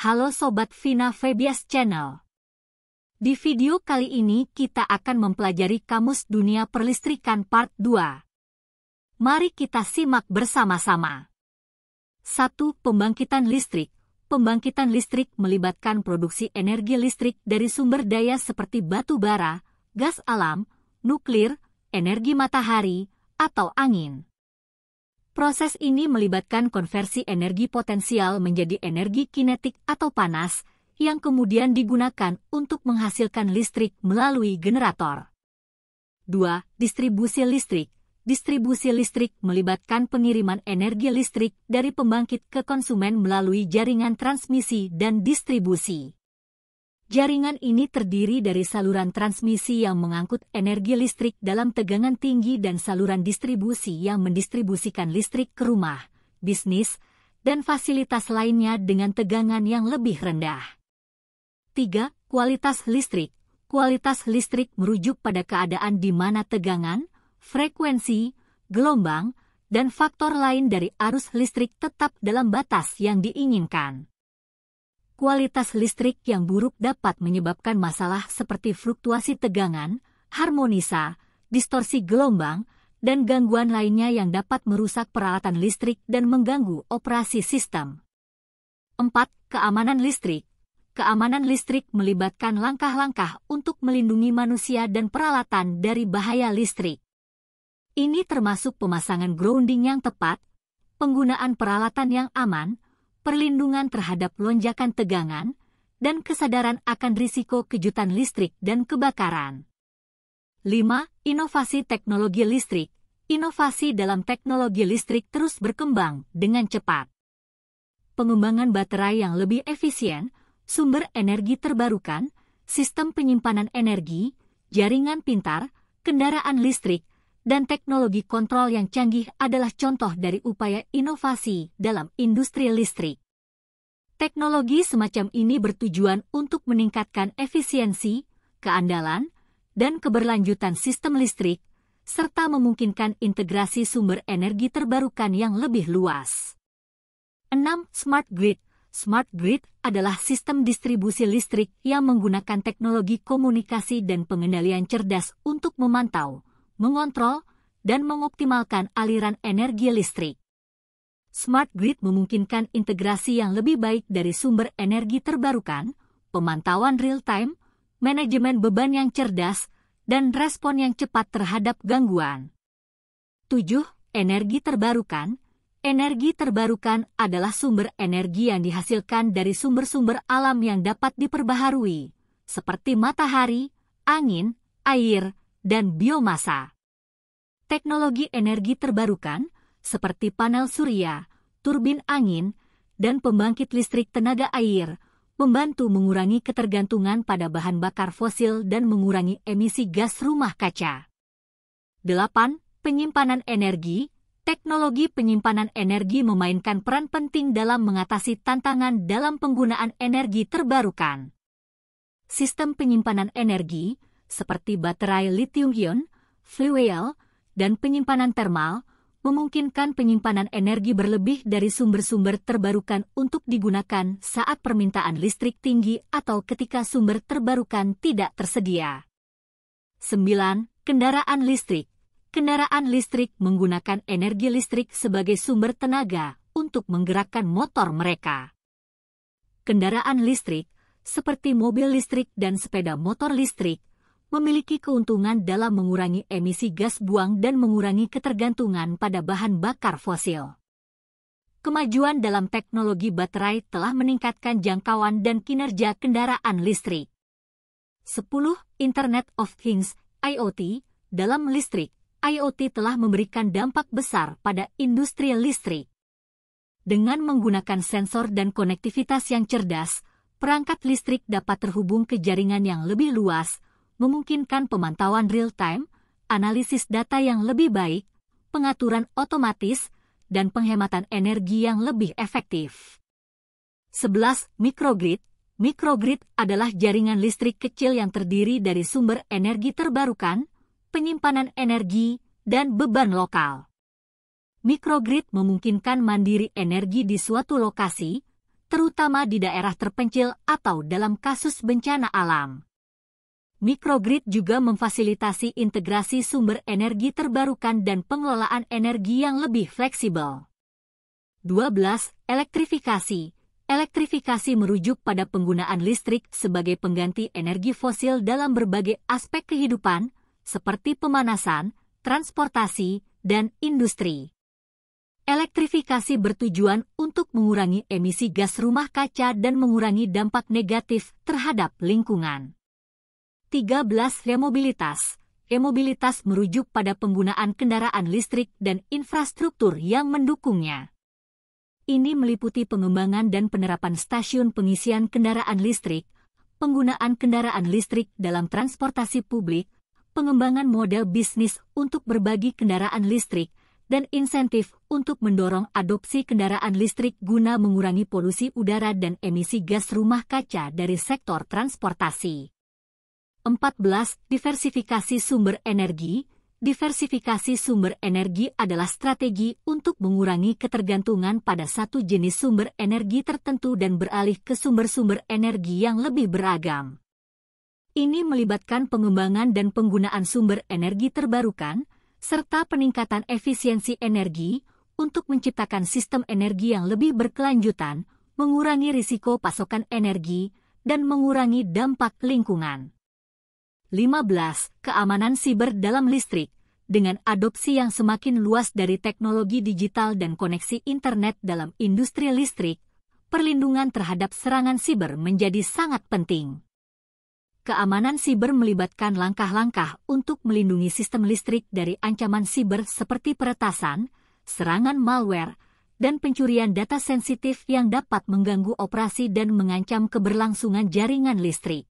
Halo Sobat Vina Febias Channel. Di video kali ini kita akan mempelajari Kamus Dunia Perlistrikan Part 2. Mari kita simak bersama-sama. 1. Pembangkitan listrik. Pembangkitan listrik melibatkan produksi energi listrik dari sumber daya seperti batu bara, gas alam, nuklir, energi matahari, atau angin. Proses ini melibatkan konversi energi potensial menjadi energi kinetik atau panas, yang kemudian digunakan untuk menghasilkan listrik melalui generator. 2. Distribusi listrik. Distribusi listrik melibatkan pengiriman energi listrik dari pembangkit ke konsumen melalui jaringan transmisi dan distribusi. Jaringan ini terdiri dari saluran transmisi yang mengangkut energi listrik dalam tegangan tinggi dan saluran distribusi yang mendistribusikan listrik ke rumah, bisnis, dan fasilitas lainnya dengan tegangan yang lebih rendah. 3. Kualitas listrik. Kualitas listrik merujuk pada keadaan di mana tegangan, frekuensi, gelombang, dan faktor lain dari arus listrik tetap dalam batas yang diinginkan. Kualitas listrik yang buruk dapat menyebabkan masalah seperti fluktuasi tegangan, harmonisa, distorsi gelombang, dan gangguan lainnya yang dapat merusak peralatan listrik dan mengganggu operasi sistem. 4. Keamanan listrik. Keamanan listrik melibatkan langkah-langkah untuk melindungi manusia dan peralatan dari bahaya listrik. Ini termasuk pemasangan grounding yang tepat, penggunaan peralatan yang aman, perlindungan terhadap lonjakan tegangan, dan kesadaran akan risiko kejutan listrik dan kebakaran. 5. Inovasi teknologi listrik. Inovasi dalam teknologi listrik terus berkembang dengan cepat. Pengembangan baterai yang lebih efisien, sumber energi terbarukan, sistem penyimpanan energi, jaringan pintar, kendaraan listrik, dan teknologi kontrol yang canggih adalah contoh dari upaya inovasi dalam industri listrik. Teknologi semacam ini bertujuan untuk meningkatkan efisiensi, keandalan, dan keberlanjutan sistem listrik, serta memungkinkan integrasi sumber energi terbarukan yang lebih luas. 6. Smart Grid. Smart Grid adalah sistem distribusi listrik yang menggunakan teknologi komunikasi dan pengendalian cerdas untuk memantau, mengontrol, dan mengoptimalkan aliran energi listrik. Smart Grid memungkinkan integrasi yang lebih baik dari sumber energi terbarukan, pemantauan real-time, manajemen beban yang cerdas, dan respon yang cepat terhadap gangguan. 7. Energi terbarukan. Energi terbarukan adalah sumber energi yang dihasilkan dari sumber-sumber alam yang dapat diperbaharui, seperti matahari, angin, air, dan biomasa. Teknologi energi terbarukan, seperti panel surya, turbin angin, dan pembangkit listrik tenaga air, membantu mengurangi ketergantungan pada bahan bakar fosil dan mengurangi emisi gas rumah kaca. 8. Penyimpanan energi. Teknologi penyimpanan energi memainkan peran penting dalam mengatasi tantangan dalam penggunaan energi terbarukan. Sistem penyimpanan energi, seperti baterai lithium-ion, fuel cell, dan penyimpanan termal, memungkinkan penyimpanan energi berlebih dari sumber-sumber terbarukan untuk digunakan saat permintaan listrik tinggi atau ketika sumber terbarukan tidak tersedia. 9. Kendaraan listrik. Kendaraan listrik menggunakan energi listrik sebagai sumber tenaga untuk menggerakkan motor mereka. Kendaraan listrik, seperti mobil listrik dan sepeda motor listrik, memiliki keuntungan dalam mengurangi emisi gas buang dan mengurangi ketergantungan pada bahan bakar fosil. Kemajuan dalam teknologi baterai telah meningkatkan jangkauan dan kinerja kendaraan listrik. 10. Internet of Things, IoT. Dalam listrik, IoT telah memberikan dampak besar pada industri listrik. Dengan menggunakan sensor dan konektivitas yang cerdas, perangkat listrik dapat terhubung ke jaringan yang lebih luas, memungkinkan pemantauan real-time, analisis data yang lebih baik, pengaturan otomatis, dan penghematan energi yang lebih efektif. 11. Microgrid. Microgrid adalah jaringan listrik kecil yang terdiri dari sumber energi terbarukan, penyimpanan energi, dan beban lokal. Microgrid memungkinkan mandiri energi di suatu lokasi, terutama di daerah terpencil atau dalam kasus bencana alam. Microgrid juga memfasilitasi integrasi sumber energi terbarukan dan pengelolaan energi yang lebih fleksibel. 12. Elektrifikasi. Elektrifikasi merujuk pada penggunaan listrik sebagai pengganti energi fosil dalam berbagai aspek kehidupan, seperti pemanasan, transportasi, dan industri. Elektrifikasi bertujuan untuk mengurangi emisi gas rumah kaca dan mengurangi dampak negatif terhadap lingkungan. 13. Remobilitas. Remobilitas merujuk pada penggunaan kendaraan listrik dan infrastruktur yang mendukungnya. Ini meliputi pengembangan dan penerapan stasiun pengisian kendaraan listrik, penggunaan kendaraan listrik dalam transportasi publik, pengembangan model bisnis untuk berbagi kendaraan listrik, dan insentif untuk mendorong adopsi kendaraan listrik guna mengurangi polusi udara dan emisi gas rumah kaca dari sektor transportasi. 14. Diversifikasi sumber energi. Diversifikasi sumber energi adalah strategi untuk mengurangi ketergantungan pada satu jenis sumber energi tertentu dan beralih ke sumber-sumber energi yang lebih beragam. Ini melibatkan pengembangan dan penggunaan sumber energi terbarukan, serta peningkatan efisiensi energi untuk menciptakan sistem energi yang lebih berkelanjutan, mengurangi risiko pasokan energi, dan mengurangi dampak lingkungan. 15. Keamanan siber dalam listrik. Dengan adopsi yang semakin luas dari teknologi digital dan koneksi internet dalam industri listrik, perlindungan terhadap serangan siber menjadi sangat penting. Keamanan siber melibatkan langkah-langkah untuk melindungi sistem listrik dari ancaman siber seperti peretasan, serangan malware, dan pencurian data sensitif yang dapat mengganggu operasi dan mengancam keberlangsungan jaringan listrik.